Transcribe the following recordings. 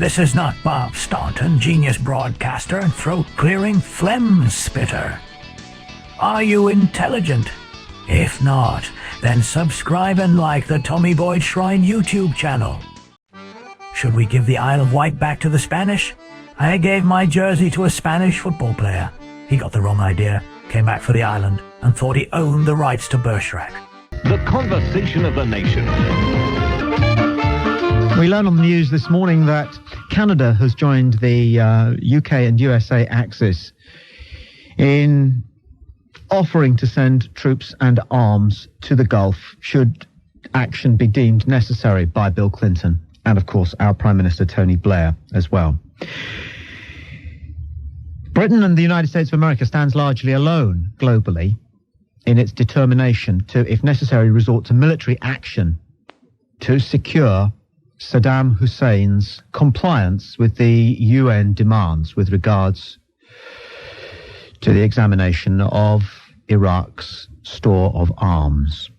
This is not Bob Staunton, genius broadcaster and throat-clearing phlegm spitter. Are you intelligent? If not, then subscribe and like the Tommy Boyds Shrine YouTube channel. Should we give the Isle of Wight back to the Spanish? I gave my jersey to a Spanish football player. He got the wrong idea, came back for the island, and thought he owned the rights to Bergerac. The conversation of the nation. We learn on the news this morning that Canada has joined the UK and USA axis in offering to send troops and arms to the Gulf should action be deemed necessary by Bill Clinton and, of course, our Prime Minister Tony Blair as well. Britain and the United States of America stands largely alone globally in its determination to, if necessary, resort to military action to secure Saddam Hussein's compliance with the UN demands with regards to the examination of Iraq's store of arms.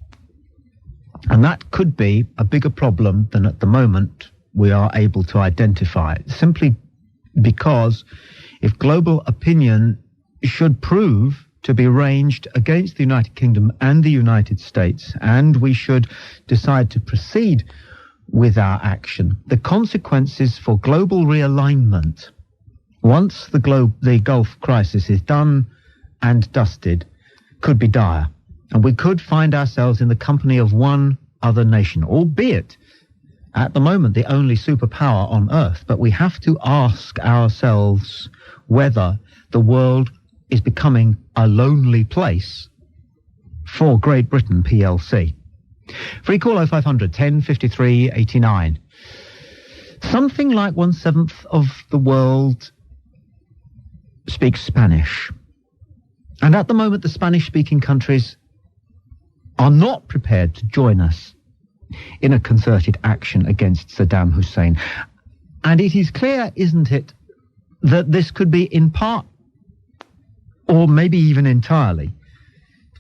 And that could be a bigger problem than at the moment we are able to identify, simply because if global opinion should prove to be ranged against the United Kingdom and the United States, and we should decide to proceed with our action, the consequences for global realignment, once the Gulf crisis is done and dusted, could be dire. And we could find ourselves in the company of one other nation, albeit at the moment the only superpower on earth. But we have to ask ourselves whether the world is becoming a lonely place for Great Britain PLC. Free call 0500 1053 89. Something like 1/7 of the world speaks Spanish. And at the moment, the Spanish-speaking countries are not prepared to join us in a concerted action against Saddam Hussein. And it is clear, isn't it, that this could be in part, or maybe even entirely,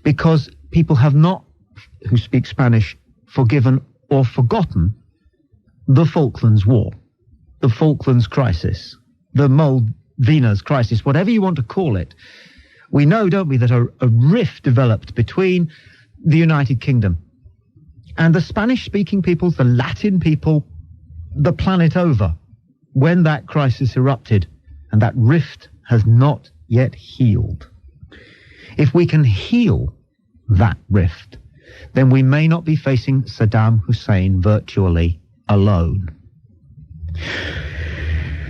because people have not, who speak Spanish, forgiven or forgotten the Falklands War, the Falklands crisis, the Malvinas crisis, whatever you want to call it. We know, don't we, that a rift developed between the United Kingdom and the Spanish-speaking peoples, the Latin people, the planet over, when that crisis erupted, and that rift has not yet healed. If we can heal that rift, then we may not be facing Saddam Hussein virtually alone.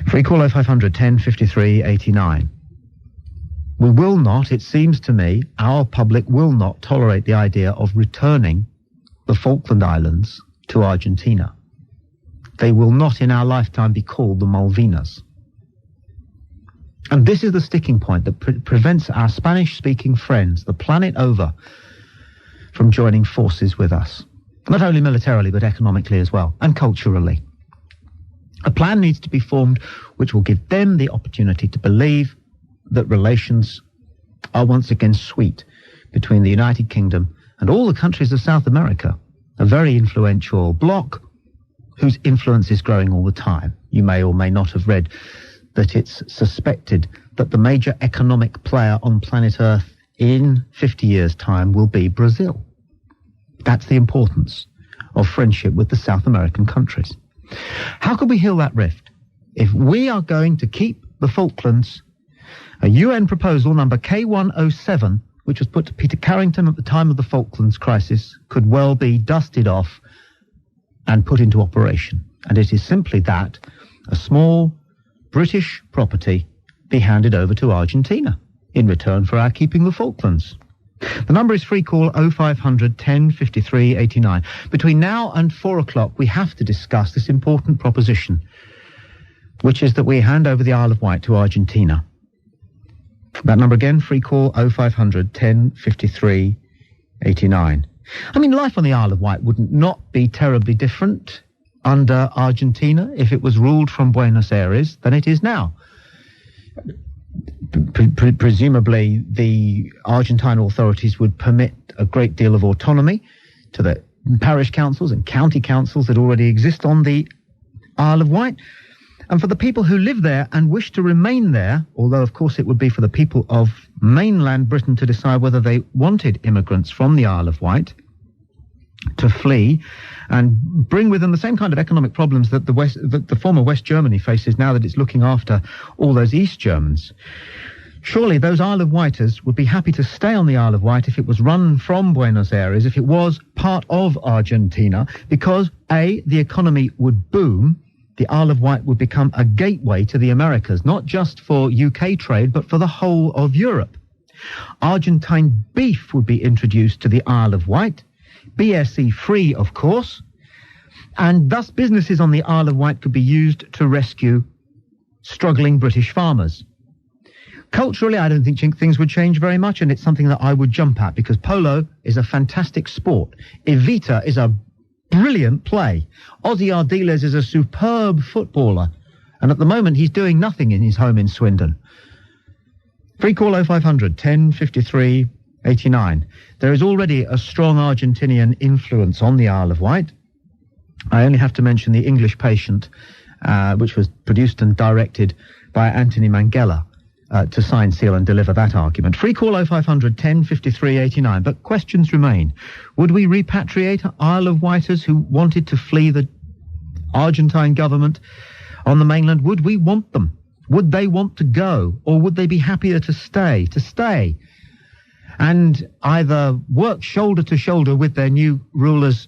Free call 0500 1053 89. We will not, it seems to me, our public will not tolerate the idea of returning the Falkland Islands to Argentina. They will not in our lifetime be called the Malvinas. And this is the sticking point that prevents our Spanish-speaking friends, the planet over, from joining forces with us. Not only militarily, but economically as well, and culturally. A plan needs to be formed which will give them the opportunity to believe that relations are once again sweet between the United Kingdom and all the countries of South America, a very influential bloc whose influence is growing all the time. You may or may not have read that it's suspected that the major economic player on planet Earth in 50 years' time will be Brazil. That's the importance of friendship with the South American countries. How can we heal that rift? If we are going to keep the Falklands, a UN proposal number K107, which was put to Peter Carrington at the time of the Falklands crisis, could well be dusted off and put into operation. And it is simply that a small British property be handed over to Argentina in return for our keeping the Falklands. The number is free call 0500 1053 89. Between now and 4 o'clock, we have to discuss this important proposition, which is that we hand over the Isle of Wight to Argentina. That number again, free call 0500 1053 89. I mean, life on the Isle of Wight wouldn't not be terribly different under Argentina if it was ruled from Buenos Aires than it is now. Presumably, the Argentine authorities would permit a great deal of autonomy to the parish councils and county councils that already exist on the Isle of Wight. And for the people who live there and wish to remain there, although of course it would be for the people of mainland Britain to decide whether they wanted immigrants from the Isle of Wight to flee and bring with them the same kind of economic problems that the former West Germany faces now that it's looking after all those East Germans. Surely those Isle of Wighters would be happy to stay on the Isle of Wight if it was run from Buenos Aires, if it was part of Argentina, because A, the economy would boom. The Isle of Wight would become a gateway to the Americas, not just for UK trade, but for the whole of Europe. Argentine beef would be introduced to the Isle of Wight, BSE free, of course, and thus businesses on the Isle of Wight could be used to rescue struggling British farmers. Culturally, I don't think things would change very much, and it's something that I would jump at, because polo is a fantastic sport. Evita is a brilliant play. Ozzy Ardiles is a superb footballer, and at the moment he's doing nothing in his home in Swindon. Free call 0500 10 53 89. There is already a strong Argentinian influence on the Isle of Wight. I only have to mention The English Patient, which was produced and directed by Anthony Minghella, to sign, seal and deliver that argument. Free call 0500 10 53 89. But questions remain. Would we repatriate Isle of Wighters who wanted to flee the Argentine government on the mainland? Would we want them? Would they want to go? Or would they be happier to stay? And either work shoulder to shoulder with their new rulers,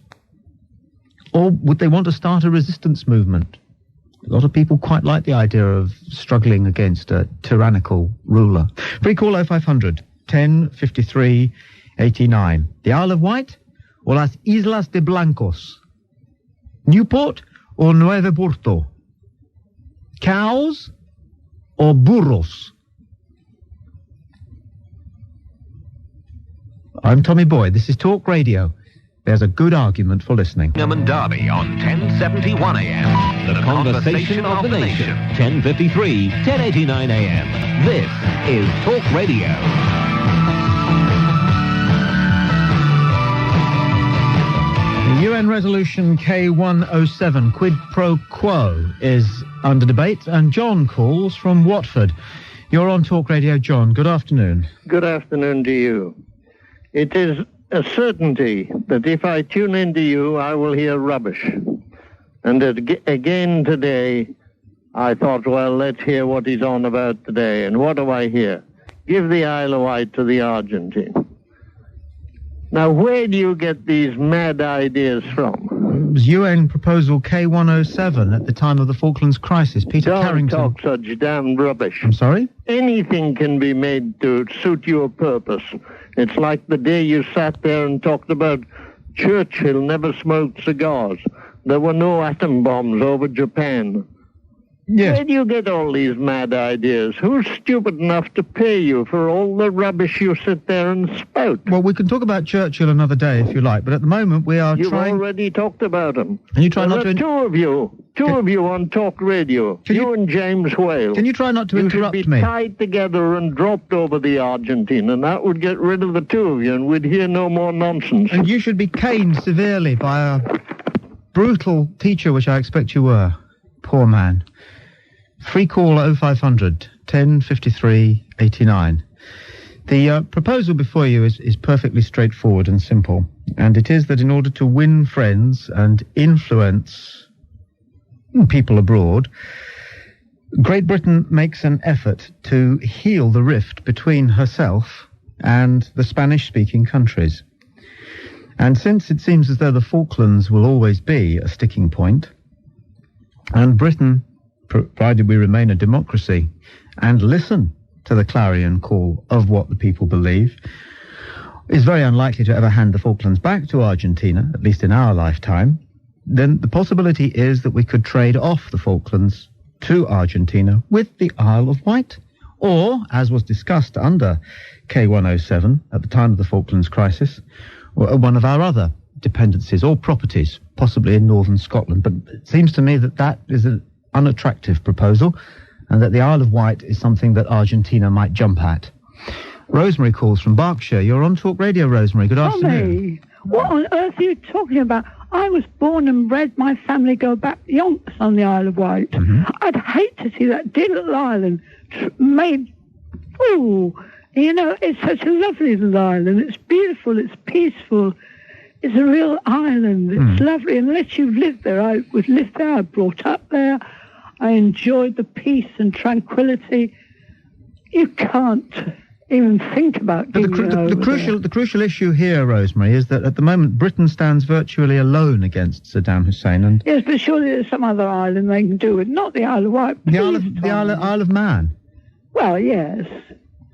or would they want to start a resistance movement? A lot of people quite like the idea of struggling against a tyrannical ruler. Free call 0500 10 53 89. The Isle of Wight or las Islas de Blancos? Newport or Nuevo Porto? Cows or burros? I'm Tommy Boyd. This is Talk Radio. There's a good argument for listening. And Derby on 1071 AM. The conversation of the nation. 1053, 1089 AM. This is Talk Radio. The UN resolution K107, quid pro quo, is under debate, and John calls from Watford. You're on Talk Radio, John. Good afternoon. Good afternoon to you. It is a certainty that if I tune into you, I will hear rubbish. And again today, I thought, well, let's hear what he's on about today. And what do I hear? Give the Isle of Wight to the Argentine. Now, where do you get these mad ideas from? It was UN proposal K107 at the time of the Falklands crisis. Peter Carrington. Don't talk such damn rubbish. I'm sorry? Anything can be made to suit your purpose. It's like the day you sat there and talked about Churchill never smoked cigars. There were no atom bombs over Japan. Yes. Where do you get all these mad ideas? Who's stupid enough to pay you for all the rubbish you sit there and spout? Well, we can talk about Churchill another day if you like, but at the moment we are You've trying... already talked about him. And you try There not to... are two of you on Talk Radio. You and James Whale. Can you try not to interrupt me? You should be tied together and dropped over the Argentine, and that would get rid of the two of you, and we'd hear no more nonsense. And you should be caned severely by a brutal teacher, which I expect you were. Poor man. Free call 0500 10 53 89. The proposal before you is perfectly straightforward and simple, and it is that in order to win friends and influence people abroad, Great Britain makes an effort to heal the rift between herself and the Spanish-speaking countries. And since it seems as though the Falklands will always be a sticking point, and Britain, provided we remain a democracy and listen to the clarion call of what the people believe, is very unlikely to ever hand the Falklands back to Argentina, at least in our lifetime, then the possibility is that we could trade off the Falklands to Argentina with the Isle of Wight, or, as was discussed under K107 at the time of the Falklands crisis, one of our other dependencies or properties, possibly in northern Scotland. But it seems to me that that is an unattractive proposal, and that the Isle of Wight is something that Argentina might jump at. Rosemary calls from Berkshire. You're on Talk Radio, Rosemary. Good afternoon. Tommy, what on earth are you talking about? I was born and bred, my family go back yonks on the Isle of Wight. I'd hate to see that dear little island made... Oh, you know, it's such a lovely little island. It's beautiful, it's peaceful. It's a real island. It's lovely. Unless you've lived there, I was lived there, I brought up there. I enjoyed the peace and tranquility. You can't even think about but the crucial issue here, Rosemary, is that at the moment Britain stands virtually alone against Saddam Hussein. And yes, but surely there's some other island they can do it. Not the Isle of Wight. The Isle of Man. Well, yes.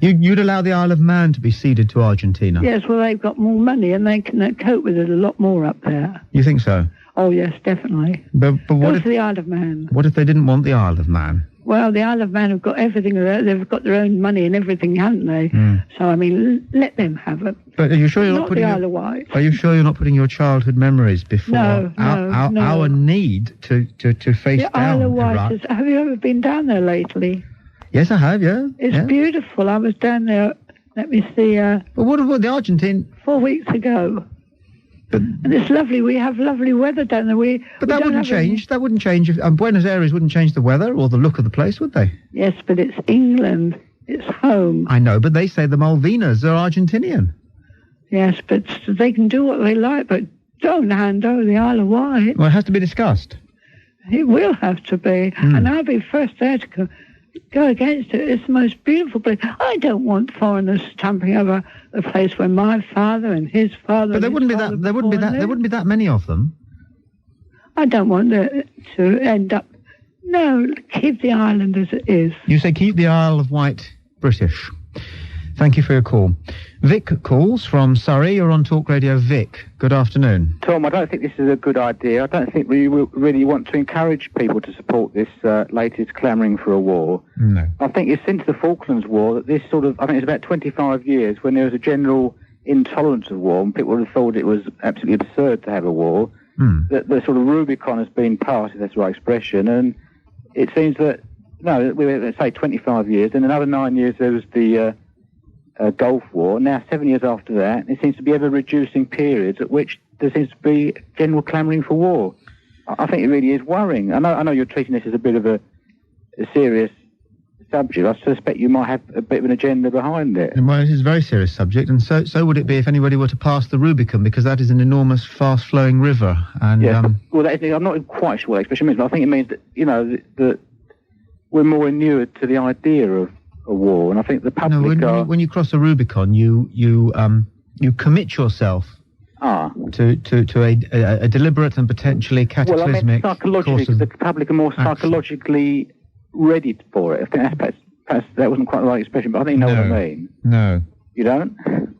You'd allow the Isle of Man to be ceded to Argentina? Yes, well, they've got more money and they can cope with it a lot more up there. You think so? Oh, yes, definitely. But what if the Isle of Man? What if they didn't want the Isle of Man? Well, the Isle of Man have got everything. They've got their own money and everything, haven't they? So, I mean, let them have it. But are you sure you're not putting the Isle of Wight? Are you sure you're not putting your childhood memories before our need to face the down Isle of Wight Iraq? have you ever been down there lately? Yes, I have. Yeah, it's beautiful. I was down there. Let me see. But what about the Argentine? 4 weeks ago. And it's lovely. We have lovely weather down there. But that wouldn't change. That wouldn't change. Buenos Aires wouldn't change the weather or the look of the place, would they? Yes, but it's England. It's home. I know, but they say the Malvinas are Argentinian. Yes, but they can do what they like, but don't hand over the Isle of Wight. Well, it has to be discussed. It will have to be. And I'll be first there to go against it. It's the most beautiful place. I don't want foreigners stamping over the place where my father and his father. But there wouldn't be that many of them. I don't want it to end up. No, keep the island as it is. You say keep the Isle of Wight British. Thank you for your call. Vic calls from Surrey. You're on Talk Radio. Vic, good afternoon. Tom, I don't think this is a good idea. I don't think we really want to encourage people to support this latest clamouring for a war. No. I think it's since the Falklands War that this sort of, I think it's about 25 years when there was a general intolerance of war and people would have thought it was absolutely absurd to have a war, that the sort of Rubicon has been passed, if that's the right expression, and it seems that, let's say 25 years, and another 9 years there was the Gulf War. Now, 7 years after that, it seems to be ever-reducing periods at which there seems to be general clamouring for war. I think it really is worrying. I know you're treating this as a bit of a serious subject. I suspect you might have a bit of an agenda behind it. Well, it is a very serious subject, and so would it be if anybody were to pass the Rubicon, because that is an enormous, fast-flowing river. And well, I'm not quite sure what that expression means, but I think it means that that we're more inured to the idea of a war, and I think the public when you cross the Rubicon, you commit yourself to a deliberate and potentially cataclysmic. Well, I meant psychologically, the public are more psychologically ready for it. I think perhaps that wasn't quite the right expression, but I think you know what I mean. No. You don't?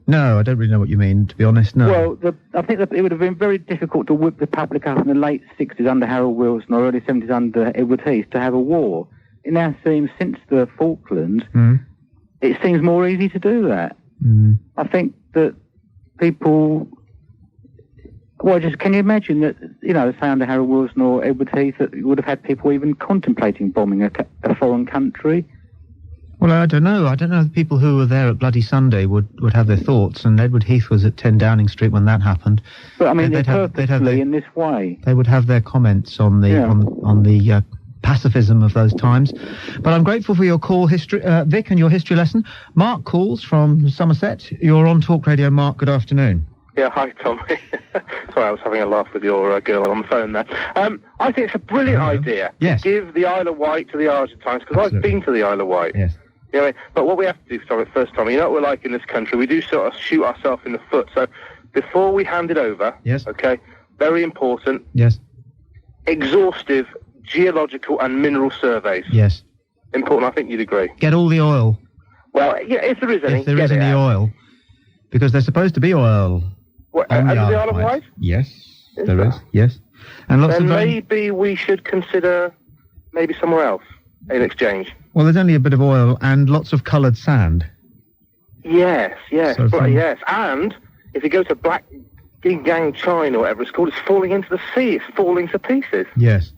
No, I don't really know what you mean, to be honest, no. Well, I think that it would have been very difficult to whip the public up in the late 60s under Harold Wilson or early 70s under Edward Heath to have a war. It now seems, since the Falklands, it seems more easy to do that. I think that people... Well, can you imagine that, say under Harold Wilson or Edward Heath, that you would have had people even contemplating bombing a foreign country? Well, I don't know. The people who were there at Bloody Sunday would have their thoughts, and Edward Heath was at 10 Downing Street when that happened. But, I mean, purposely in this way. They would have their comments on the pacifism of those times. But I'm grateful for your call, Vic, and your history lesson. Mark calls from Somerset. You're on Talk Radio. Mark, good afternoon. Yeah, hi, Tommy. Sorry, I was having a laugh with your girl on the phone there. I think it's a brilliant idea to give the Isle of Wight to the Argentines, because I've been to the Isle of Wight. Yes. But what we have to do, Tommy, you know what we're like in this country? We do sort of shoot ourselves in the foot. So before we hand it over, very important, exhaustive geological and mineral surveys. Yes. Important, I think you'd agree. Get all the oil. Well, yeah, if there is any. If there is any oil. Because there's supposed to be oil. What, under the Isle of Wight? Yes, there is. Yes. And lots then of maybe we should consider maybe somewhere else in exchange. Well, there's only a bit of oil and lots of coloured sand. Yes. So yes. And if you go to Black Gang China or whatever it's called, it's falling into the sea. It's falling to pieces. Yes.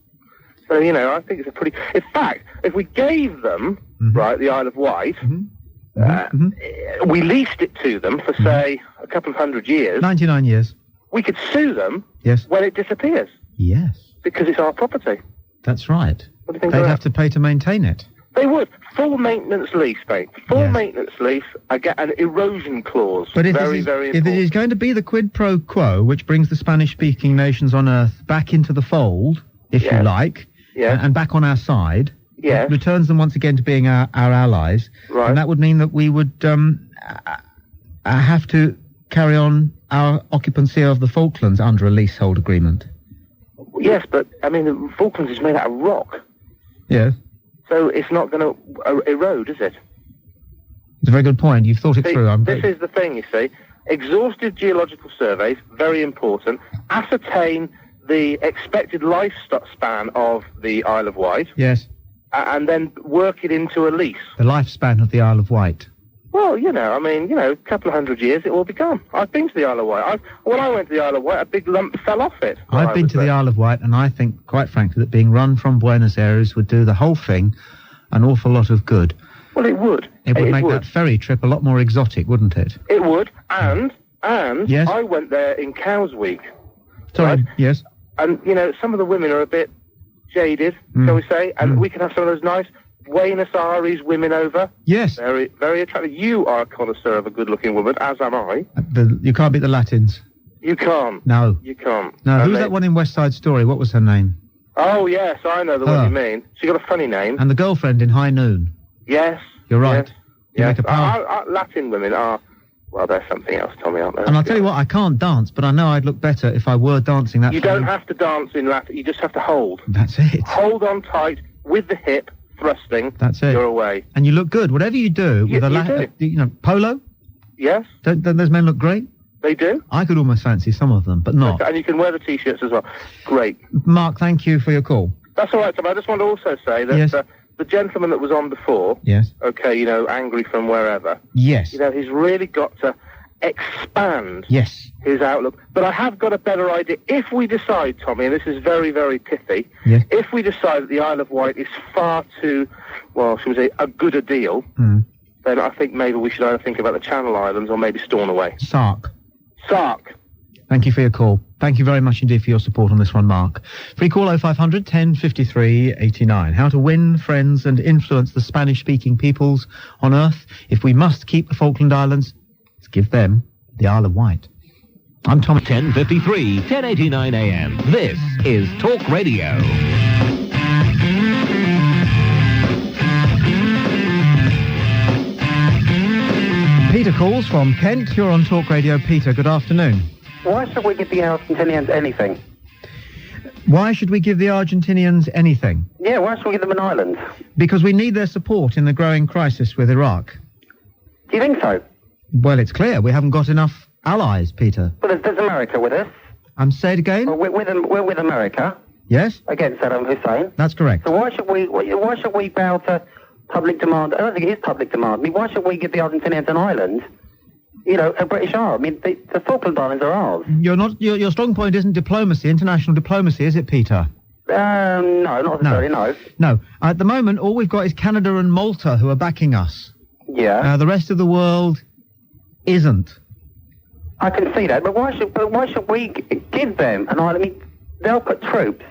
So, I think it's a pretty... In fact, if we gave them, the Isle of Wight... we leased it to them for, say, a couple of 100 years. 99 years. we could sue them Yes. when it disappears. Yes. Because it's our property. That's right. What do you think They'd of have that? to pay to maintain it. They would. Full maintenance lease, mate. Full Yes. maintenance lease. I get an erosion clause. But if, very, very important. if it is going to be the quid pro quo, which brings the Spanish-speaking nations on Earth back into the fold, if you like, and back on our side, Yes. returns them once again to being our allies, Right. and that would mean that we would have to carry on our occupancy of the Falklands under a leasehold agreement. Yes, but, I mean, the Falklands is made out of rock. Yes. So it's not going to erode, is it? It's a very good point. You've thought it through. This is the thing, you see. Exhaustive geological surveys, very important. Ascertain the expected lifespan of the Isle of Wight. Yes. And then work it into a lease. The lifespan of the Isle of Wight. Well, a couple of 100 years, it will be gone. I've been to the Isle of Wight. When I went to the Isle of Wight, a big lump fell off it. I've been to the Isle of Wight, and I think, quite frankly, that being run from Buenos Aires would do the whole thing an awful lot of good. Well, it would. It would make that ferry trip a lot more exotic, wouldn't it? It would, and Yes. I went there in Cows Week. Sorry, right? yes. And, some of the women are a bit jaded, shall we say, and we can have some of those nice Buenos Aires women over. Yes. Very, very attractive. You are a connoisseur of a good-looking woman, as am I. You can't beat the Latins. You can't. No. You can't. No, who's that one in West Side Story? What was her name? Oh, yes, I know the one you mean. She got a funny name. And the girlfriend in High Noon. Yes. You're right. You Yes. make a power. Latin women are, well, they're something else, Tommy, aren't they? And I'll tell you what, I can't dance, but I know I'd look better if I were dancing that. You don't have to dance in Latin, you just have to hold. That's it. Hold on tight with the hip thrusting. That's it. You're away. And you look good. Whatever you do with polo. Yes. Don't those men look great? They do. I could almost fancy some of them, but not. And you can wear the T-shirts as well. Great. Mark, thank you for your call. That's all right, Tom. I just want to also say that the gentleman that was on before, okay, angry from wherever, yes, he's really got to expand his outlook. But I have got a better idea. If we decide, Tommy, and this is very, very pithy, if we decide that the Isle of Wight is far too, well, shall we say, a good a deal, then I think maybe we should either think about the Channel Islands or maybe Stornoway. Sark. Thank you for your call. Thank you very much indeed for your support on this one, Mark. Free call 0500 1053 89. How to win friends and influence the Spanish-speaking peoples on Earth. If we must keep the Falkland Islands, let's give them the Isle of Wight. I'm Tom. 1053, 1089 AM. This is Talk Radio. Peter calls from Kent. You're on Talk Radio. Peter, good afternoon. Why should we give the Argentinians anything? Why should we give the Argentinians anything? Yeah, why should we give them an island? Because we need their support in the growing crisis with Iraq. Do you think so? Well, it's clear. We haven't got enough allies, Peter. Well, there's America with us. Say it again? Well, we're with America. Yes? Against Saddam Hussein. That's correct. So why should we bow to public demand? I don't think it is public demand. I mean, why should we give the Argentinians an island? You know, a British Isle. I mean, the Falkland Islands are ours. Your strong point isn't diplomacy, international diplomacy, is it, Peter? No, not necessarily, no. No. At the moment, all we've got is Canada and Malta who are backing us. Yeah. The rest of the world isn't. I can see that, but why should we give them an island? I mean, they'll put troops.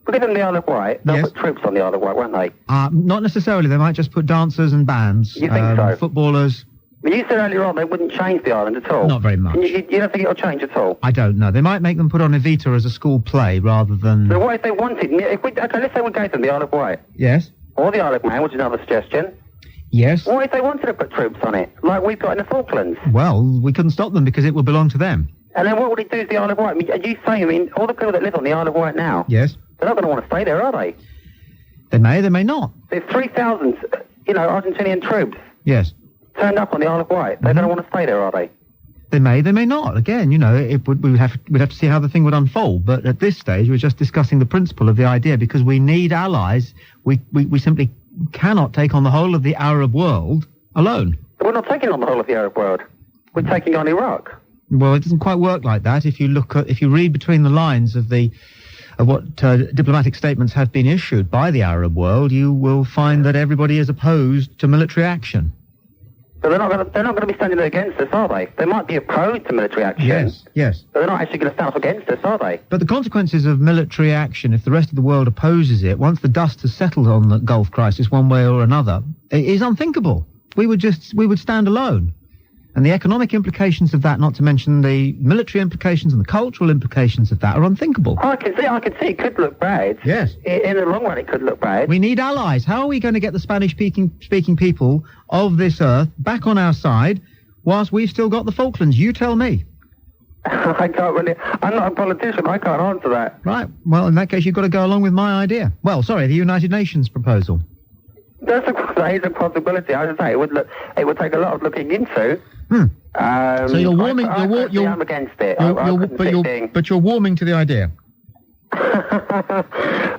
We'll give them the Isle of Wight. They'll put troops on the Isle of Wight, won't they? Not necessarily. They might just put dancers and bands. You think so? Footballers. But you said earlier on they wouldn't change the island at all. Not very much. You don't think it'll change at all? I don't know. They might make them put on Evita as a school play rather than... So what if they wanted... let's say we go to them, the Isle of Wight. Yes. Or the Isle of Man, which is another suggestion. Yes. What if they wanted to put troops on it, like we've got in the Falklands? Well, we couldn't stop them because it would belong to them. And then what would it do to the Isle of Wight? I mean, are you saying, all the people that live on the Isle of Wight now... Yes. They're not going to want to stay there, are they? They may not. There's 3,000, Argentinian troops. Yes. Turned up on the Isle of Wight. They're going to want to stay there, are they? They may not. Again, we'd have to see how the thing would unfold. But at this stage, we're just discussing the principle of the idea because we need allies. We simply cannot take on the whole of the Arab world alone. We're not taking on the whole of the Arab world. We're taking on Iraq. Well, it doesn't quite work like that. If you read between the lines of what diplomatic statements have been issued by the Arab world, you will find that everybody is opposed to military action. So they're not going to be standing against us, are they? They might be opposed to military action. Yes. But they're not actually going to stand up against us, are they? But the consequences of military action, if the rest of the world opposes it, once the dust has settled on the Gulf crisis one way or another, it is unthinkable. We would stand alone. And the economic implications of that, not to mention the military implications and the cultural implications of that, are unthinkable. I can see it could look bad. Yes. In the long run, it could look bad. We need allies. How are we going to get the Spanish-speaking people of this earth back on our side whilst we've still got the Falklands? You tell me. I can't really... I'm not a politician. I can't answer that. Right. Well, in that case, you've got to go along with my idea. Well, sorry, the United Nations proposal. That is a possibility. I would say it would take a lot of looking into. So you're warming. I'm against it. But you're warming to the idea.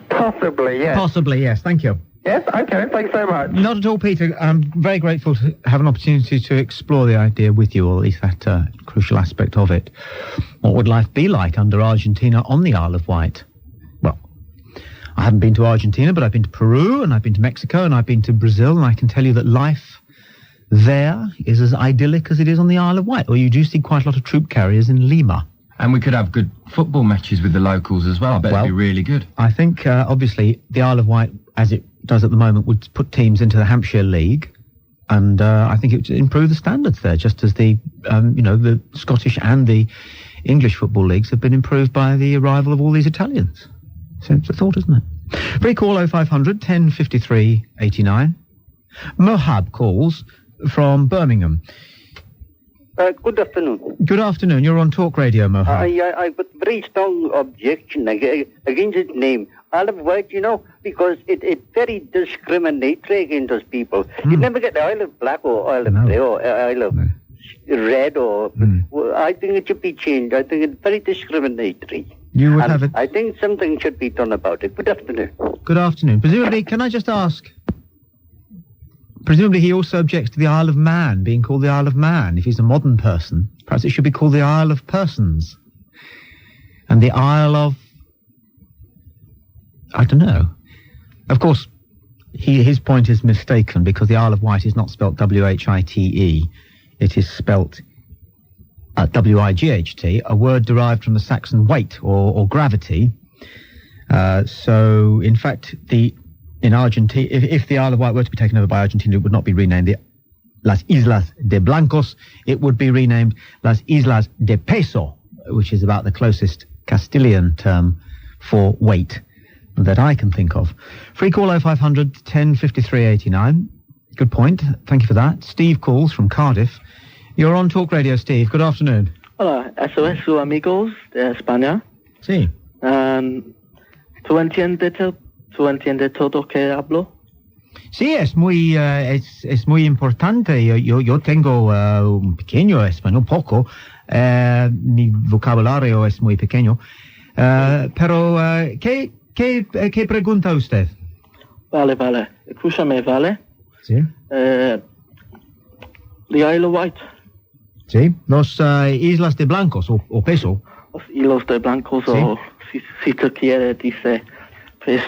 Possibly, yes. Possibly, yes. Thank you. Yes. Okay. Thanks so much. Not at all, Peter. I'm very grateful to have an opportunity to explore the idea with you, or at least that crucial aspect of it. What would life be like under Argentina on the Isle of Wight? Well, I haven't been to Argentina, but I've been to Peru, and I've been to Mexico, and I've been to Brazil, and I can tell you that life there is as idyllic as it is on the Isle of Wight, or you do see quite a lot of troop carriers in Lima. And we could have good football matches with the locals as well. I bet it'd be really good. I think, obviously, the Isle of Wight, as it does at the moment, would put teams into the Hampshire League, and I think it would improve the standards there, just as the Scottish and the English football leagues have been improved by the arrival of all these Italians. So it's a thought, isn't it? Free call 0500 1053 89. Mohab calls from Birmingham. Good afternoon. Good afternoon. You're on Talk Radio, Mohab. I got very strong objection against its name. Isle of Wight, because it's very discriminatory against those people. You never get the Isle of Black or Isle of Grey or Isle of Red or... I think it should be changed. I think it's very discriminatory. You would have it... I think something should be done about it. Good afternoon. Good afternoon. Presumably, can I just ask... Presumably he also objects to the Isle of Man being called the Isle of Man. If he's a modern person, perhaps it should be called the Isle of Persons. And the Isle of... I don't know. Of course, his point is mistaken, because the Isle of Wight is not spelt W-H-I-T-E. It is spelt W-I-G-H-T, a word derived from the Saxon weight or gravity. So, in fact, in Argentina, if the Isle of Wight were to be taken over by Argentina, it would not be renamed the Las Islas de Blancos. It would be renamed Las Islas de Peso, which is about the closest Castilian term for weight that I can think of. Free call 0500 1053 89. Good point. Thank you for that. Steve calls from Cardiff. You're on Talk Radio, Steve. Good afternoon. Hola, eso es su amigos de España. Sí. ¿Tú entiendes todo que hablo? Sí, es muy importante. Yo tengo un pequeño español, poco. Mi vocabulario es muy pequeño. Pero, ¿qué pregunta usted? Vale. Escúchame, ¿vale? Sí. The Isle of Wight. Sí. Los Islas de Blancos o Peso. Los Islas de Blancos, sí. O si tú quieres, dice, pues,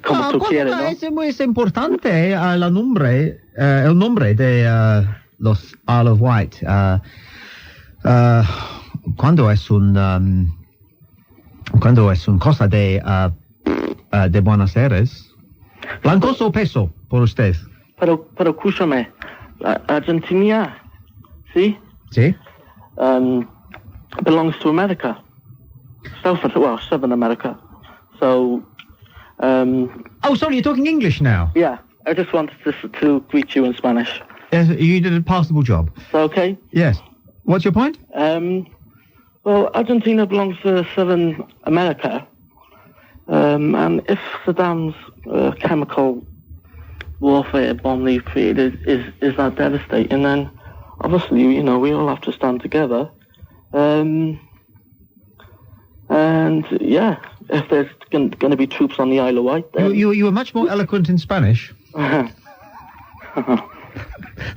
como tú quieres, ¿no? Es muy importante el nombre de los Isle of Wight. Cuando es un cosa de Buenos Aires. ¿Blancos o Peso por usted? Pero escúchame, Argentina, ¿sí? Sí. Belongs to America. Southern America. So, oh, sorry, you're talking English now? Yeah, I just wanted to greet you in Spanish. Yes, you did a passable job. Okay? Yes. What's your point? Well, Argentina belongs to Southern America. And if Saddam's chemical warfare bomb defeated is that devastating, then obviously, we all have to stand together. And yeah, if there's going to be troops on the Isle of Wight, then... You were much more eloquent in Spanish.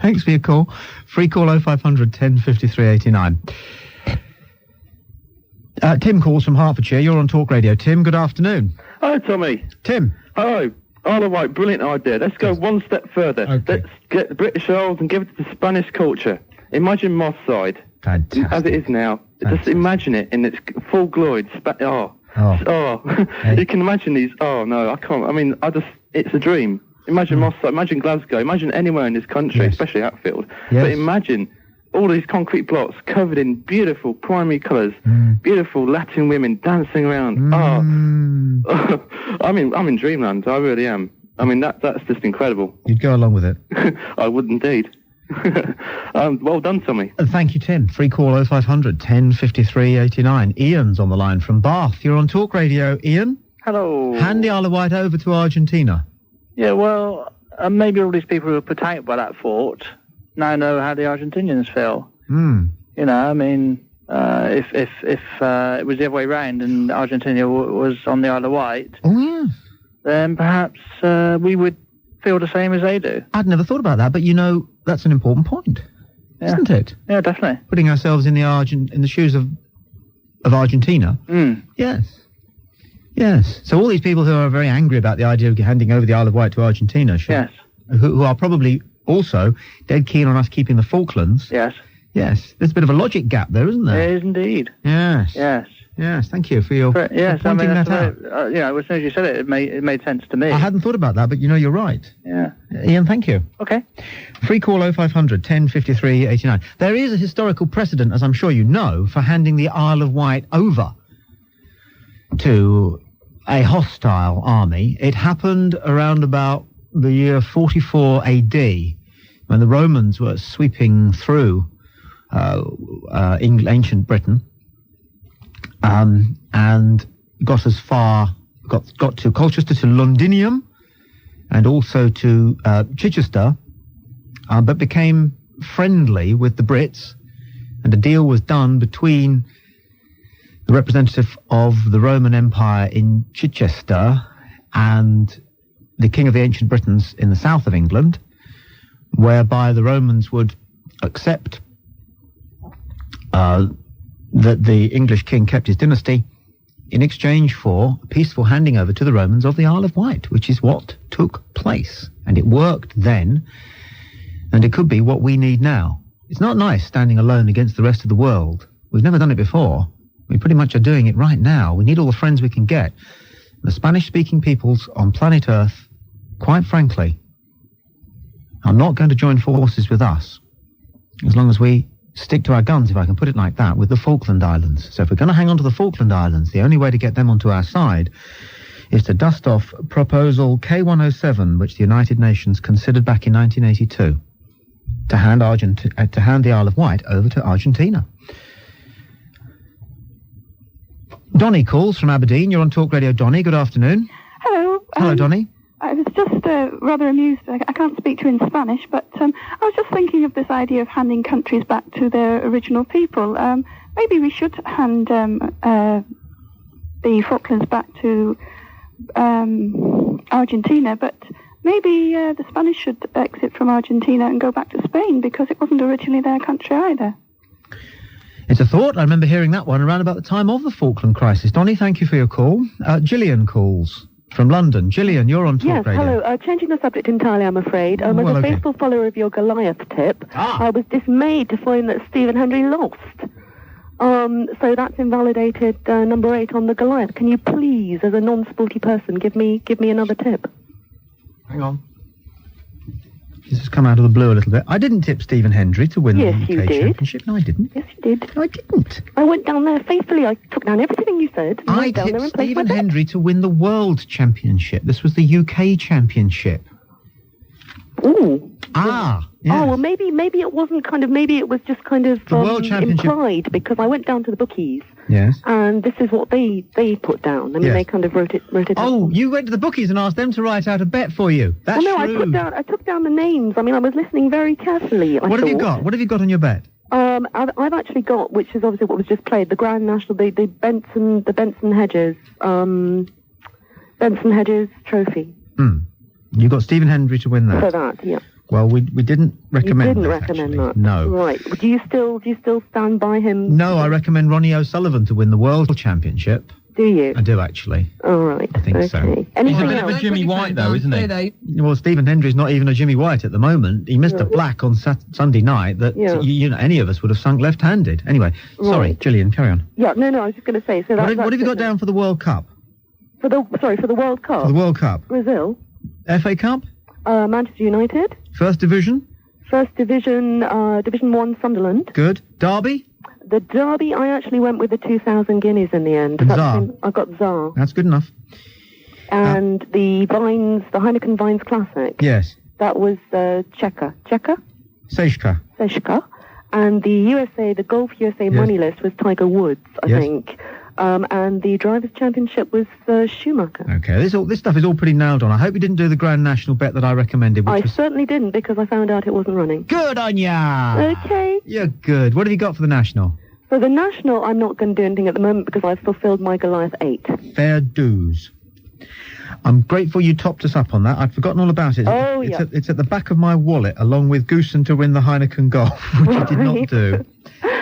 Thanks for your call. Free call 0500 1053 89. Tim calls from Hertfordshire. You're on Talk Radio. Tim, good afternoon. Hi, Tommy. Tim. Hello. Isle of Wight, brilliant idea. Let's go one step further. Okay. Let's get the British Isles and give it to the Spanish culture. Imagine Moss Side. Fantastic. As it is now. Just imagine it in its full glory. You can imagine these. Oh, no, I can't. I mean, it's a dream. Imagine Moss Side, imagine Glasgow, imagine anywhere in this country, especially Hatfield. Yes. But imagine all these concrete blocks covered in beautiful primary colours, beautiful Latin women dancing around. I'm in dreamland. I really am. I mean, that's just incredible. You'd go along with it. I would indeed. Well done, Tommy. Thank you, Tim. Free call 0500 1053 89. Ian's on the line from Bath. You're on Talk Radio. Ian? Hello. Hand the Isle of Wight over to Argentina. Yeah, well, maybe all these people who were put out by that fort now know how the Argentinians feel. You know, I mean, if it was the other way round and Argentina was on the Isle of Wight, then perhaps we would feel the same as they do. I'd never thought about that, but you know, that's an important point, isn't it? Yeah, definitely. Putting ourselves in the shoes of Argentina. Yes. So all these people who are very angry about the idea of handing over the Isle of Wight to Argentina, who are probably also dead keen on us keeping the Falklands. Yes. There's a bit of a logic gap there, isn't there? There is indeed. Yes. Thank you for your pointing that out. As soon as you said it, it made sense to me. I hadn't thought about that, but you know, you're right. Yeah. Ian, thank you. Okay. Free call 0500 1053 89. There is a historical precedent, as I'm sure you know, for handing the Isle of Wight over to a hostile army. It happened around about the year 44 AD, when the Romans were sweeping through ancient Britain, and got to Colchester, to Londinium, and also to Chichester, but became friendly with the Brits, and a deal was done between the representative of the Roman Empire in Chichester and the King of the Ancient Britons in the south of England, whereby the Romans would accept that the English king kept his dynasty in exchange for a peaceful handing over to the Romans of the Isle of Wight, which is what took place. And it worked then, and it could be what we need now. It's not nice standing alone against the rest of the world. We've never done it before. We pretty much are doing it right now. We need all the friends we can get. The Spanish-speaking peoples on planet Earth, quite frankly, are not going to join forces with us as long as we stick to our guns, if I can put it like that, with the Falkland Islands. So if we're going to hang on to the Falkland Islands, the only way to get them onto our side is to dust off Proposal K107, which the United Nations considered back in 1982, to hand the Isle of Wight over to Argentina. Donnie calls from Aberdeen. You're on Talk Radio. Donnie, good afternoon. Hello. Hello, Donnie. I was just rather amused. I can't speak to you in Spanish, but I was just thinking of this idea of handing countries back to their original people. Maybe we should hand the Falklands back to Argentina, but maybe the Spanish should exit from Argentina and go back to Spain, because it wasn't originally their country either. It's a thought. I remember hearing that one around about the time of the Falkland crisis. Donnie, thank you for your call. Gillian calls from London. Gillian, you're on Talk Radio. Yes, hello. Changing the subject entirely, I'm afraid. As a faithful follower of your Goliath tip, I was dismayed to find that Stephen Hendry lost. So that's invalidated number 8 on the Goliath. Can you please, as a non-sporty person, give me another tip? Hang on. This has come out of the blue a little bit. I didn't tip Stephen Hendry to win the UK Championship. No, I didn't. Yes, you did. No, I didn't. I went down there faithfully. I took down everything you said. I tipped Stephen Hendry to win the World Championship. This was the UK Championship. Ooh. Yes. Oh, well, maybe it wasn't maybe it was just kind of implied, because I went down to the bookies. Yes. And this is what they put down. I mean, they kind of wrote it Oh, you went to the bookies and asked them to write out a bet for you. That's no, true. I took down the names. I mean, I was listening very carefully. What have you got? What have you got on your bet? I've actually got, which is obviously what was just played, the Grand National, the Benson Hedges Trophy. You got Stephen Hendry to win that. For that, yeah. Well, we didn't recommend You didn't recommend that? No. Right. Do you still stand by him? No, I recommend Ronnie O'Sullivan to win the World Championship. Do you? I do, actually. All right. I think so. He's a bit of a Jimmy White, though, isn't he? Well, Stephen Hendry's not even a Jimmy White at the moment. He missed a black on Sunday night that any of us would have sunk left-handed. Anyway, sorry, Gillian, carry on. Yeah, no, I was just going to say. So what have you got down for the World Cup? For the World Cup? For the World Cup. Brazil. FA Cup? Manchester United. First Division? First Division, Division 1, Sunderland. Good. Derby? The Derby, I actually went with the 2,000 guineas in the end. I got Tsar. That's good enough. And the Heineken Vines Classic. Yes. That was Czechia. Sejka. And the USA, the Golf USA money list was Tiger Woods, I think. And the Drivers' Championship was Schumacher. Okay, this stuff is all pretty nailed on. I hope you didn't do the Grand National bet that I recommended. I certainly didn't, because I found out it wasn't running. Good on ya! Okay. You're good. What have you got for the National? For the National, I'm not going to do anything at the moment because I've fulfilled my Goliath 8. Fair dues. I'm grateful you topped us up on that. I'd forgotten all about it. It's at the back of my wallet, along with Goosen to win the Heineken Golf, which I did not do.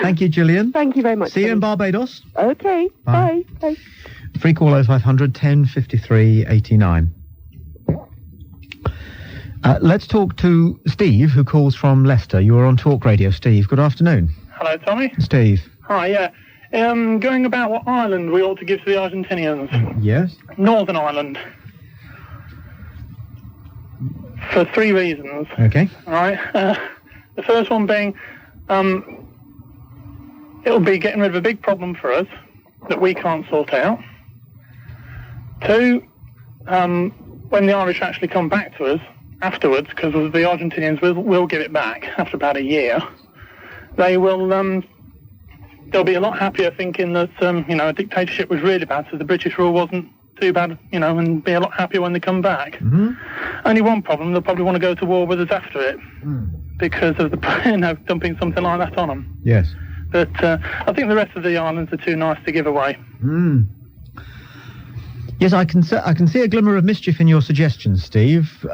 Thank you, Gillian. Thank you very much. See you in Barbados. Okay. Bye. Free call 0500 10 53 89. Let's talk to Steve, who calls from Leicester. You are on Talk Radio, Steve. Good afternoon. Hello, Tommy. Steve. Hi, yeah. Going about what island we ought to give to the Argentinians. Yes. Northern Ireland. For 3 reasons. Okay. All right. The first one being, it'll be getting rid of a big problem for us that we can't sort out. 2, when the Irish actually come back to us afterwards, because the Argentinians will give it back after about a year, they will, they'll be a lot happier thinking that, a dictatorship was really bad, so the British rule wasn't too bad, and be a lot happier when they come back. Mm-hmm. Only one problem, they'll probably want to go to war with us after it, because of the, dumping something like that on them. Yes. But I think the rest of the islands are too nice to give away. Yes, I can see a glimmer of mischief in your suggestions, Steve.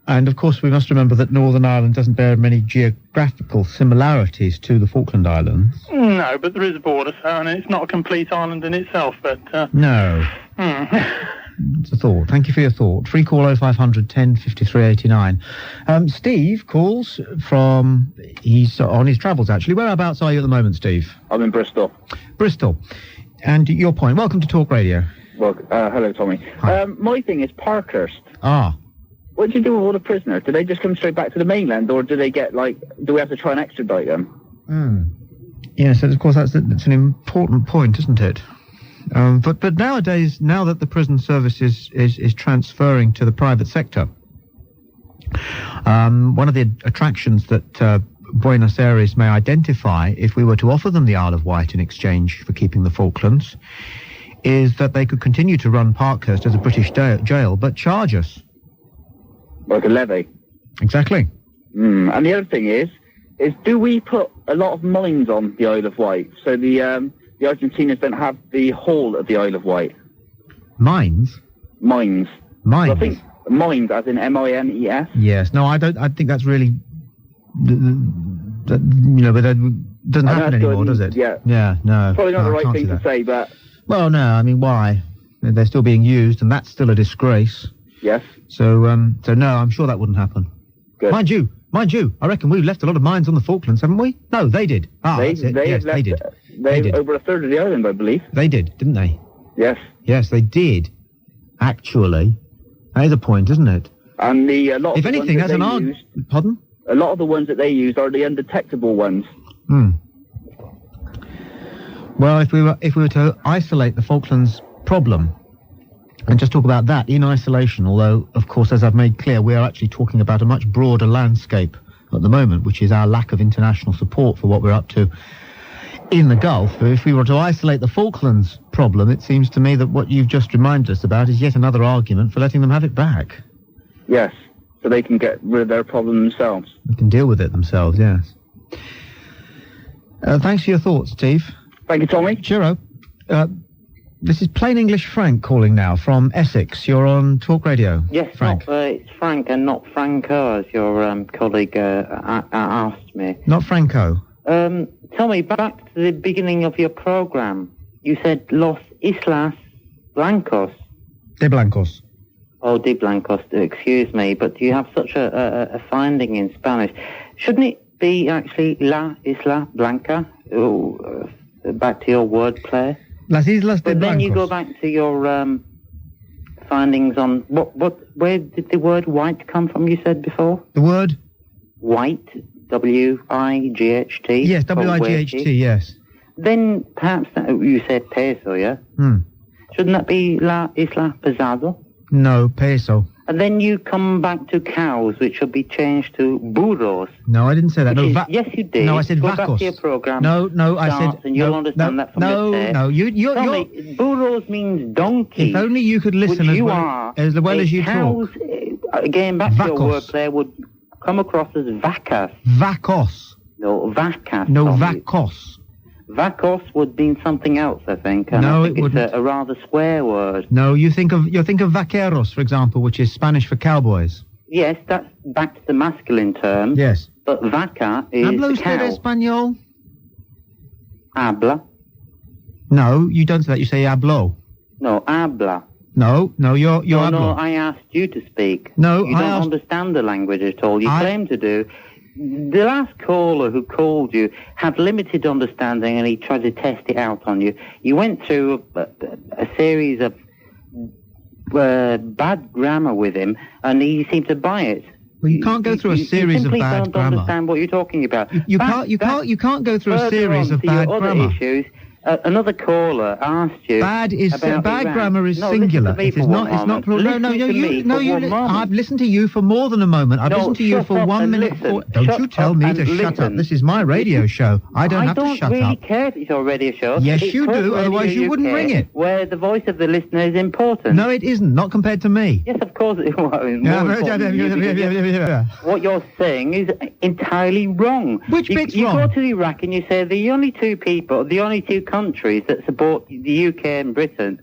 And, of course, we must remember that Northern Ireland doesn't bear many geographical similarities to the Falkland Islands. No, but there is a border, and it's not a complete island in itself, but... No. It's a thought. Thank you for your thought. Free call 0500 10 53 89. Steve calls from... He's on his travels, actually. Whereabouts are you at the moment, Steve? I'm in Bristol. Bristol. And your point. Welcome to Talk Radio. Well, hello, Tommy. My thing is Parkhurst. What do you do with all the prisoners? Do they just come straight back to the mainland, or do they get, do we have to try and extradite them? Yes, of course, that's an important point, isn't it? But nowadays, now that the prison service is transferring to the private sector, one of the attractions that Buenos Aires may identify, if we were to offer them the Isle of Wight in exchange for keeping the Falklands, is that they could continue to run Parkhurst as a British jail, but charge us. Like a levy. Exactly. And the other thing is do we put a lot of mines on the Isle of Wight so the Argentinians don't have the whole of the Isle of Wight? Mines? Mines. Mines? So I think mines, as in M-I-N-E-S. Yes. No, I think that's really... but that doesn't happen anymore, does it? Yeah. Yeah, no. Probably not the right thing to say, but... Well, no, I mean, why? They're still being used, and that's still a disgrace. Yes. So no, I'm sure that wouldn't happen. Good. Mind you, I reckon we've left a lot of mines on the Falklands, haven't we? No, they did. That's it. Yes, they did. They did. Over a third of the island, I believe. They did, didn't they? Yes. Yes, they did. Actually. That is a point, isn't it? And a lot of if anything, that's an argument. Pardon? A lot of the ones that they use are the undetectable ones. Well, if we were to isolate the Falklands problem and just talk about that in isolation, although, of course, as I've made clear, we are actually talking about a much broader landscape at the moment, which is our lack of international support for what we're up to in the Gulf. If we were to isolate the Falklands problem, it seems to me that what you've just reminded us about is yet another argument for letting them have it back. Yes, so they can get rid of their problem themselves. They can deal with it themselves, yes. Thanks for your thoughts, Steve. Thank you, Tommy. Cheerio. This is Plain English Frank calling now from Essex. You're on Talk Radio. Yes, Frank. It's Frank and not Franco, as your colleague asked me. Not Franco. Tommy, back to the beginning of your programme. You said Los Islas Blancos. De blancos. Oh, de blancos, excuse me, but you have such a finding in Spanish. Shouldn't it be actually La Isla Blanca? Back to your wordplay. Las Islas de Blancos. But then you go back to your findings on where did the word white come from, you said before? The word? White, W-I-G-H-T. Yes, W-I-G-H-T, yes. Then perhaps you said peso, yeah? Shouldn't that be La Isla Pesado? No, peso. And then you come back to cows, which should be changed to burros. No, I didn't say that. No, yes, you did. No, I said Go vacos. back to your program. No, I said... And you'll understand that from your tape. No, you're... Burros means donkey. If only you could listen as well as you talk. Again, back to your wordplay, would come across as vacas. Vacos. No, vacas. No, vacos. Vacos would mean something else, I think. And No, I think it wouldn't. It's a rather square word. No, you think of vaqueros, for example, which is Spanish for cowboys. Yes, that's back to the masculine term. Yes. But vaca is ¿Habla usted cow. español? Habla. No, you don't say that. You say hablo. No, habla. No, you're No, hablo. I asked you to speak. No, you I don't asked- understand the language at all. You claim to do. The last caller who called you had limited understanding and he tried to test it out on you. You went through a series of bad grammar with him and he seemed to buy it. Well, you can't go through a series of bad You simply don't understand what you're talking about. You can't go through a series of bad grammar. Issues, another caller asked you Bad about grammar is no, singular. Listen to me It for is one not. It's not moment. plural. No, Listen to me for one moment. I've listened to you for more than a moment. I've No, listened to you shut for up 1 and minute. listen. Don't Shut you tell up me and to shut up. listen. This is my radio show. I don't have to shut really up. care if it's your radio show. Yes, It's you Talk do, Radio otherwise you wouldn't UK, ring it. Where the voice of the listener is important. No, it isn't. Not compared to me. Yes, of course. What you're saying is entirely wrong. Which bit's you wrong? go to Iraq and you say the only two countries that support the UK and Britain,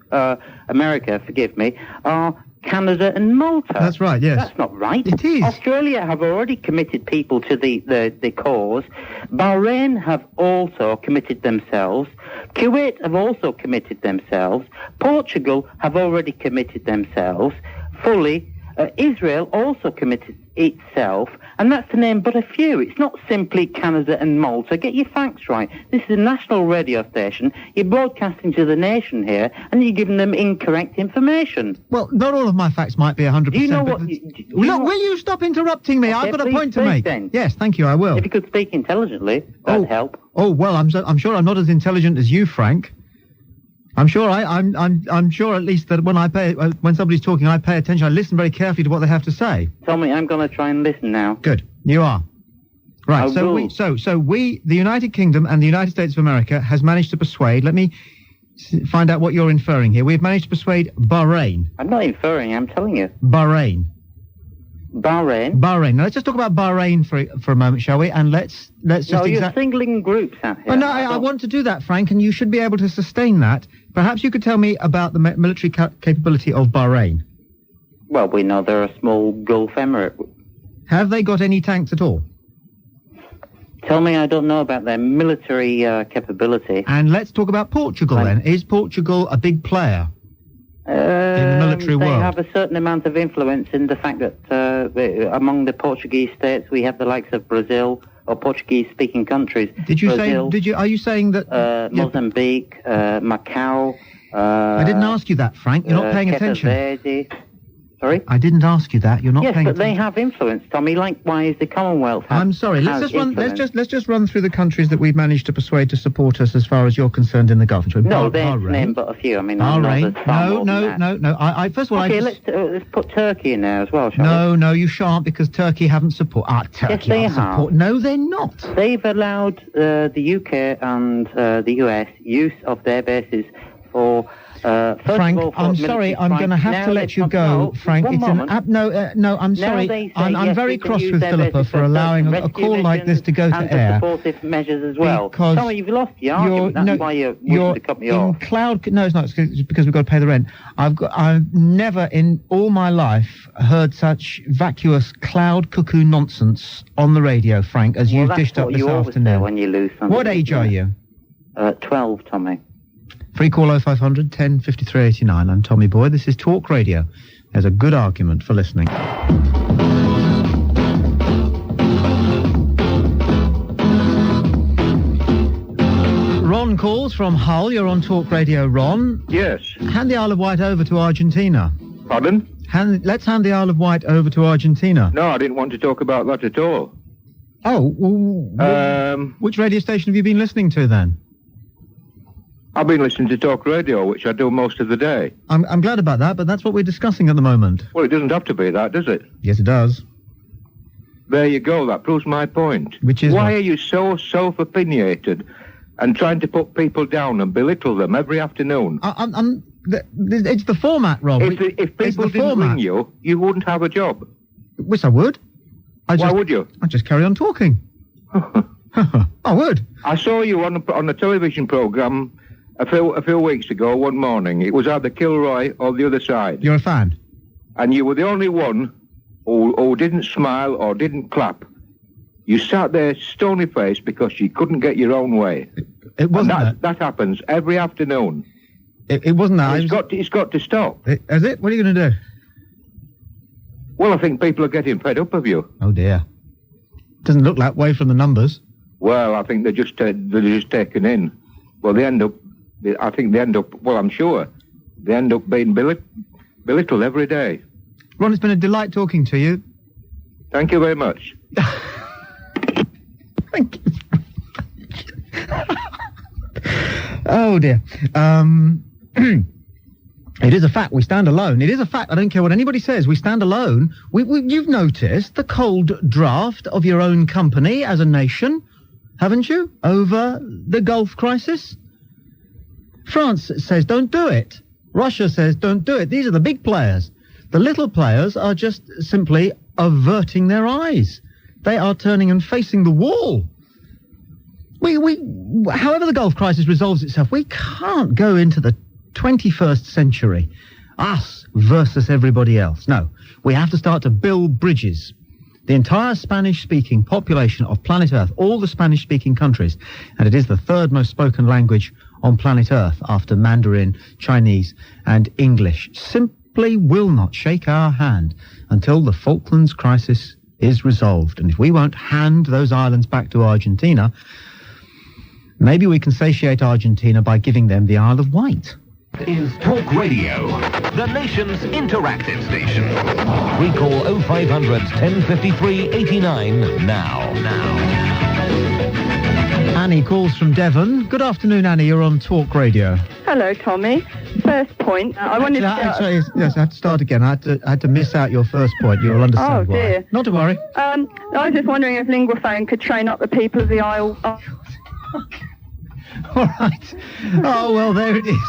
America, forgive me, are Canada and Malta. That's right, yes. That's not right. It is. Australia have already committed people to the cause. Bahrain have also committed themselves. Kuwait have also committed themselves. Portugal have already committed themselves fully. Israel also committed itself, and that's to name but a few. It's not simply Canada and Malta. Get your facts right. This is a national radio station. You're broadcasting to the nation here, and you're giving them incorrect information. Well, not all of my facts might be 100%. Do you know what? Will you stop interrupting me? Okay, I've got a please point to speak make. then. Yes, thank you. I will. If you could speak intelligently, that'd help. Oh well, I'm sure I'm not as intelligent as you, Frank. I'm sure I'm sure at least that when somebody's talking, I pay attention. I listen very carefully to what they have to say. Tommy, I'm going to try and listen now. Good, you are. Right. So we, the United Kingdom and the United States of America, has managed to persuade. Let me find out what you're inferring here. We've managed to persuade Bahrain. I'm not inferring. I'm telling you. Bahrain. Bahrain. Now, let's just talk about Bahrain for a moment, shall we? And let's just... No, you're singling groups out here. Oh, no, I want to do that, Frank, and you should be able to sustain that. Perhaps you could tell me about the military capability of Bahrain. Well, we know they're a small Gulf emirate. Have they got any tanks at all? Tell me I don't know about their military capability. And let's talk about Portugal, then. Is Portugal a big player in the military world? They have a certain amount of influence in the fact that among the Portuguese states we have the likes of Brazil or Portuguese-speaking countries. Are you saying that... Mozambique, Macau... I didn't ask you that, Frank. You're not paying attention. Verde. Sorry? I didn't ask you that. You're not paying attention. Yes, but they have influence, Tommy. Likewise, the Commonwealth has I'm sorry. Let's just run through the countries that we've managed to persuade to support us as far as you're concerned in the Gulf. No, there's name but a few. I mean, Bahrain. No. First of all, let's put Turkey in there as well, shall we? No, you shan't, because Turkey haven't support. Turkey yes, they have. No, they're not. They've allowed the UK and the US use of their bases for. Frank, I'm sorry, I'm going to have to let you go, Frank. It's I'm sorry. I'm very cross with Philippa for allowing a call like this to go to air. Supportive measures as well. Because Tommy, you've lost the argument. That's why you're to cut me off. No, it's not. It's because we've got to pay the rent. I've never in all my life heard such vacuous cloud cuckoo nonsense on the radio, Frank, as you've dished up this afternoon. When you lose something. What age are you? 12, Tommy. Free call 0500 10 53 89. I'm Tommy Boyd. This is Talk Radio. There's a good argument for listening. Ron calls from Hull. You're on Talk Radio, Ron. Yes. Hand the Isle of Wight over to Argentina. Pardon? Let's hand the Isle of Wight over to Argentina. No, I didn't want to talk about that at all. Oh, which radio station have you been listening to then? I've been listening to Talk Radio, which I do most of the day. I'm glad about that, but that's what we're discussing at the moment. Well, it doesn't have to be that, does it? Yes, it does. There you go. That proves my point. Which is why are you so self-opinionated and trying to put people down and belittle them every afternoon? It's the format, Rob. If people didn't ring you, you wouldn't have a job. Yes, I would. Why would you? I'd just carry on talking. I would. I saw you on a television programme a few weeks ago, one morning. It was either Kilroy or The Other Side. You're a fan? And you were the only one who didn't smile or didn't clap. You sat there stony-faced because you couldn't get your own way. It wasn't that happens every afternoon. It wasn't that. It's got to stop. Is it? What are you going to do? Well, I think people are getting fed up of you. Oh, dear. Doesn't look that way from the numbers. Well, I think they're just taken in. Well, I'm sure, they end up being belittled every day. Ron, it's been a delight talking to you. Thank you very much. Thank you. Oh, dear. It is a fact, we stand alone. It is a fact, I don't care what anybody says, we stand alone. You've noticed the cold draft of your own company as a nation, haven't you, over the Gulf crisis? France says don't do it. Russia says don't do it. These are the big players. The little players are just simply averting their eyes. They are turning and facing the wall. However the Gulf crisis resolves itself, we can't go into the 21st century, us versus everybody else. No, we have to start to build bridges. The entire Spanish-speaking population of planet Earth, all the Spanish-speaking countries, and it is the third most spoken language on planet Earth after Mandarin, Chinese, and English, simply will not shake our hand until the Falklands crisis is resolved. And if we won't hand those islands back to Argentina, maybe we can satiate Argentina by giving them the Isle of Wight. Is Talk Radio, the nation's interactive station. Recall 0500 1053 89 now. Annie calls from Devon. Good afternoon, Annie. You're on Talk Radio. Hello, Tommy. First point. I wanted to... Actually, yes, I had to start again. I had to miss out your first point. You'll understand why. Oh, dear. Not to worry. I was just wondering if Linguaphone could train up the people of the Isle... All right. Oh, well, there it is.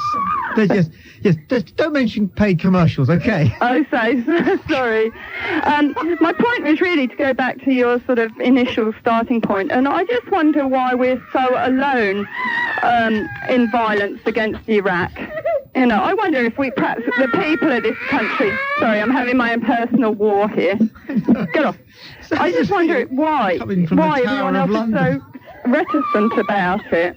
Just don't mention paid commercials, okay? Oh, sorry. My point was really to go back to your sort of initial starting point, and I just wonder why we're so alone in violence against Iraq. You know, I wonder if perhaps the people of this country... Sorry, I'm having my own personal war here. Get off. I just wonder why everyone else is so reticent about it.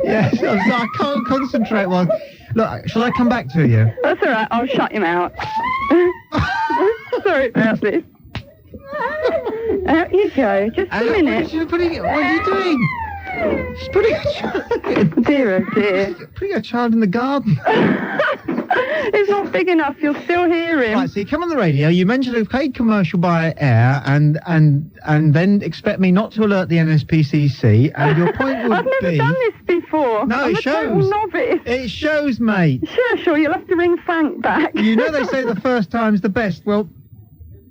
Yes, I can't concentrate. Well, look, shall I come back to you? That's all right. I'll shut him out. Sorry about this. Out you go. Just a minute. What are you doing? She's putting a child in. Dear, oh dear. Putting a child in the garden. It's not big enough. You'll still hear him. Right, so you come on the radio, you mention a paid commercial by air, and then expect me not to alert the NSPCC, and your point would I've never done this before. No, I'm it shows. A total novice. It shows, mate. Sure, you'll have to ring Frank back. You know they say the first time's the best. Well,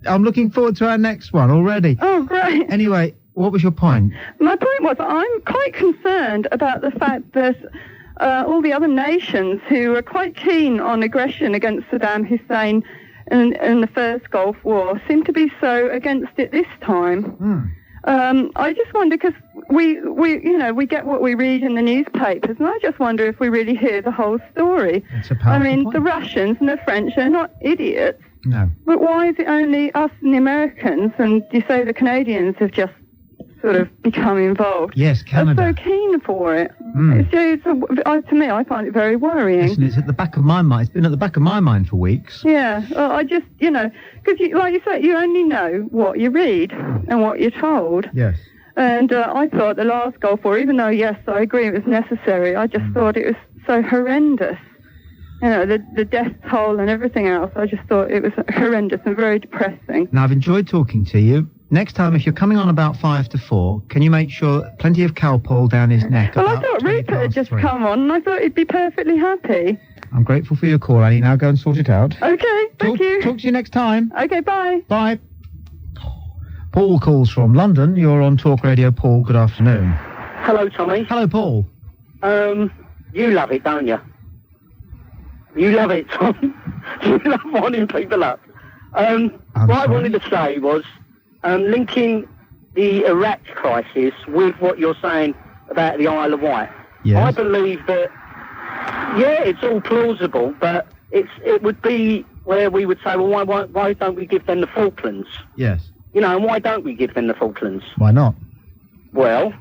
I'm looking forward to our next one already. Oh, great. Anyway, what was your point? My point was I'm quite concerned about the fact that all the other nations who are quite keen on aggression against Saddam Hussein in the first Gulf War seem to be so against it this time. I just wonder, because we get what we read in the newspapers, and I just wonder if we really hear the whole story. I mean, the Russians and the French are not idiots. No. But why is it only us and the Americans, and you say the Canadians have just sort of become involved. Yes, Canada. I'm so keen for it. To me, I find it very worrying. Listen, it's at the back of my mind. It's been at the back of my mind for weeks. Yeah, well, I just, because like you say, you only know what you read and what you're told. Yes. And I thought the last Gulf War, even though, yes, I agree it was necessary, I just thought it was so horrendous. The death toll and everything else, I just thought it was horrendous and very depressing. Now, I've enjoyed talking to you. Next time, if you're coming on about 5 to 4, can you make sure plenty of Calpol down his neck? Well, I thought Rupert had just come on, and I thought he'd be perfectly happy. I'm grateful for your call, Annie. Now go and sort it out. Okay, thank you. Talk to you next time. Okay, bye. Bye. Paul calls from London. You're on Talk Radio. Paul, good afternoon. Hello, Tommy. Hello, Paul. You love it, don't you? You love it, Tom. You love winding people up. What I wanted to say was, linking the Iraq crisis with what you're saying about the Isle of Wight. Yes. I believe that, it's all plausible, but it would be where we would say, well, why don't we give them the Falklands? Yes. And why don't we give them the Falklands? Why not? Well,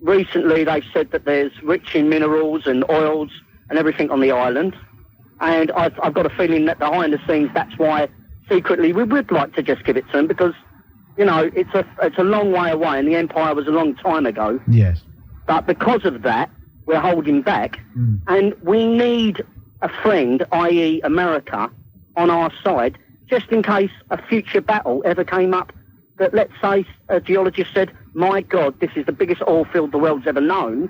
recently they said that there's rich in minerals and oils and everything on the island, and I've got a feeling that behind the scenes that's why secretly we would like to just give it to them, because it's a long way away, and the empire was a long time ago. Yes. But because of that, we're holding back, and we need a friend, i.e. America, on our side, just in case a future battle ever came up that, let's say, a geologist said, my God, this is the biggest oil field the world's ever known.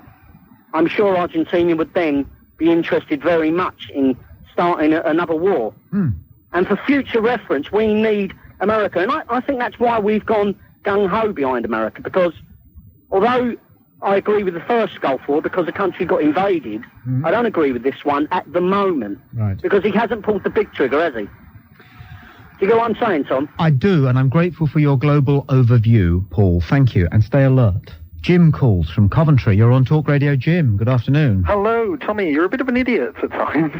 I'm sure Argentina would then be interested very much in starting another war. And for future reference, we need America. And I think that's why we've gone gung-ho behind America, because although I agree with the first Gulf War because the country got invaded, I don't agree with this one at the moment. Right. Because he hasn't pulled the big trigger, has he? Do you get what I'm saying, Tom? I do, and I'm grateful for your global overview, Paul. Thank you, and stay alert. Jim calls from Coventry. You're on Talk Radio. Jim, good afternoon. Hello, Tommy. You're a bit of an idiot at times.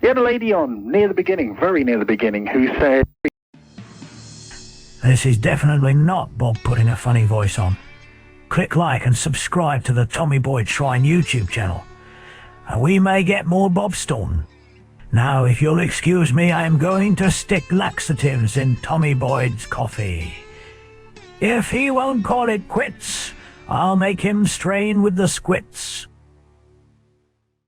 You had a lady on near the beginning, very near the beginning, who said... This is definitely not Bob putting a funny voice on. Click like and subscribe to the Tommy Boyd Shrine YouTube channel, and we may get more Bob Staunton. Now, if you'll excuse me, I am going to stick laxatives in Tommy Boyd's coffee. If he won't call it quits, I'll make him strain with the squits.